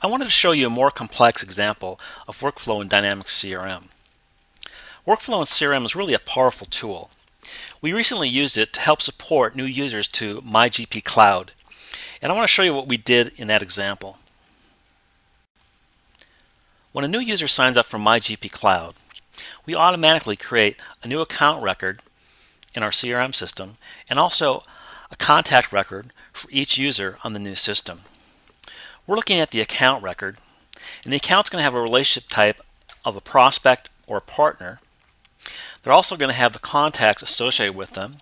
wanted to show you a more complex example of workflow in Dynamics CRM. Workflow in CRM is really a powerful tool. We recently used it to help support new users to MyGP Cloud, and I want to show you what we did in that example. When a new user signs up for MyGP Cloud, we automatically create a new account record in our CRM system and also a contact record for each user on the new system. We're looking at the account record, and the account's going to have a relationship type of a prospect or a partner. They're also going to have the contacts associated with them.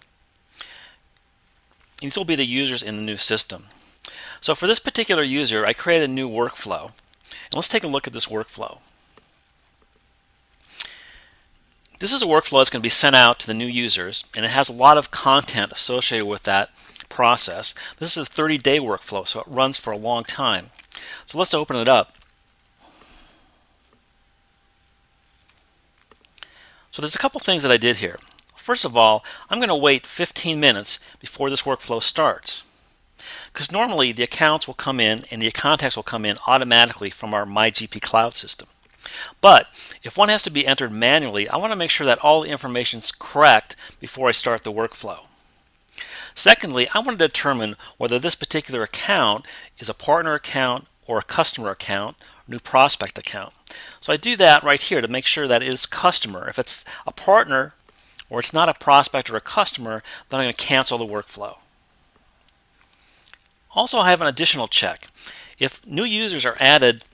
These will be the users in the new system. So for this particular user, I created a new workflow. And let's take a look at this workflow. This is a workflow that's going to be sent out to the new users, and it has a lot of content associated with that process. This is a 30-day workflow, so it runs for a long time. So let's open it up. So there's a couple things that I did here. First of all, I'm going to wait 15 minutes before this workflow starts, because normally the accounts will come in and the contacts will come in automatically from our MyGP Cloud system. But if one has to be entered manually, I want to make sure that all the information is correct before I start the workflow. Secondly, I want to determine whether this particular account is a partner account or a customer account, new prospect account. So I do that right here to make sure that it is customer. If it's a partner or it's not a prospect or a customer, then I'm going to cancel the workflow. Also, I have an additional check. If new users are added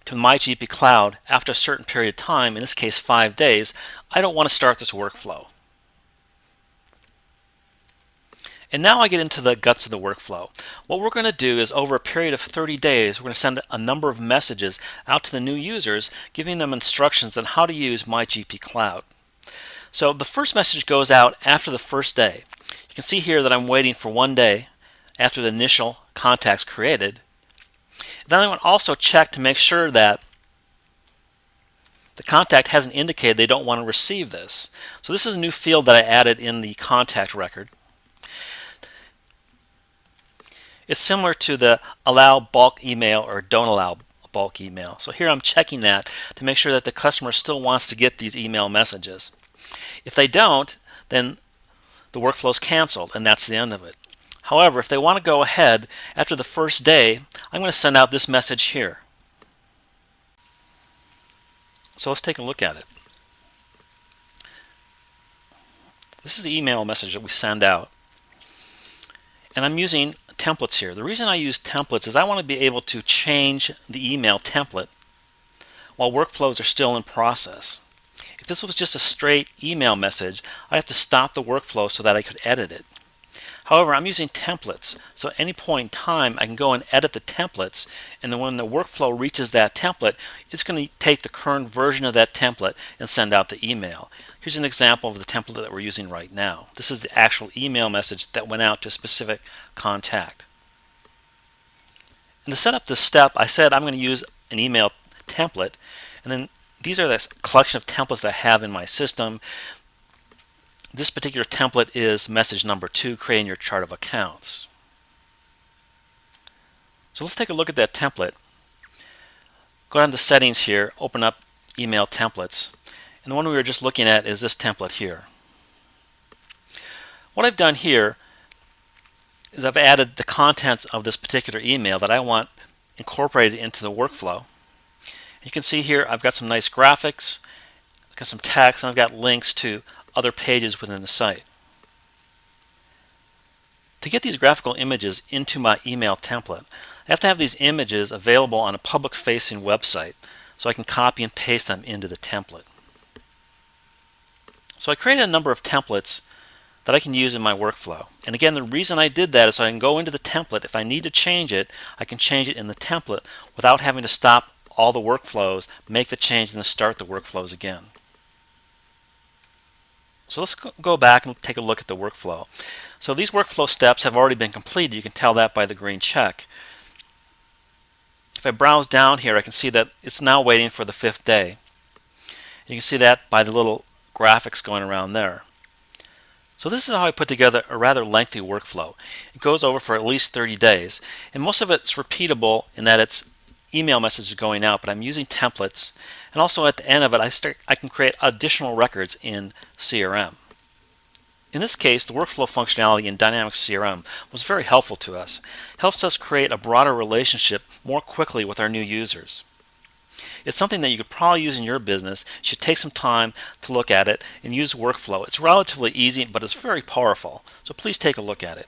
to MyGP Cloud after a certain period of time, in this case 5 days, I don't want to start this workflow. And now I get into the guts of the workflow. What we're going to do is, over a period of 30 days, we're going to send a number of messages out to the new users, giving them instructions on how to use MyGP Cloud. So the first message goes out after the first day. You can see here that I'm waiting for 1 day after the initial contact's created. Then I want to also check to make sure that the contact hasn't indicated they don't want to receive this. So this is a new field that I added in the contact record. It's similar to the allow bulk email or don't allow bulk email. So here I'm checking that to make sure that the customer still wants to get these email messages. If they don't, then the workflow is canceled and that's the end of it. However, if they want to go ahead after the first day, I'm going to send out this message here. So let's take a look at it. This is the email message that we send out. And I'm using templates here. The reason I use templates is I want to be able to change the email template while workflows are still in process. If this was just a straight email message, I'd have to stop the workflow so that I could edit it. However, I'm using templates, so at any point in time I can go and edit the templates, and then when the workflow reaches that template, it's going to take the current version of that template and send out the email. Here's an example of the template that we're using right now. This is the actual email message that went out to a specific contact. And to set up this step, I said I'm going to use an email template, and then these are the collection of templates that I have in my system. This particular template is message number 2, creating your chart of accounts. So let's take a look at that template. Go down to settings here, open up email templates, and the one we were just looking at is this template here. What I've done here is I've added the contents of this particular email that I want incorporated into the workflow. You can see here I've got some nice graphics, I've got some text, and I've got links to other pages within the site. To get these graphical images into my email template, I have to have these images available on a public-facing website so I can copy and paste them into the template. So I created a number of templates that I can use in my workflow. And again, the reason I did that is so I can go into the template. If I need to change it, I can change it in the template without having to stop all the workflows, make the change, and then start the workflows again. So let's go back and take a look at the workflow. So these workflow steps have already been completed. You can tell that by the green check. If I browse down here, I can see that it's now waiting for the 5th day. You can see that by the little graphics going around there. So this is how I put together a rather lengthy workflow. It goes over for at least 30 days, and most of it's repeatable in that it's email messages going out, but I'm using templates, and also at the end of it I can create additional records in CRM. In this case, the workflow functionality in Dynamics CRM was very helpful to us. It helps us create a broader relationship more quickly with our new users. It's something that you could probably use in your business. You should take some time to look at it and use workflow. It's relatively easy, but it's very powerful. So please take a look at it.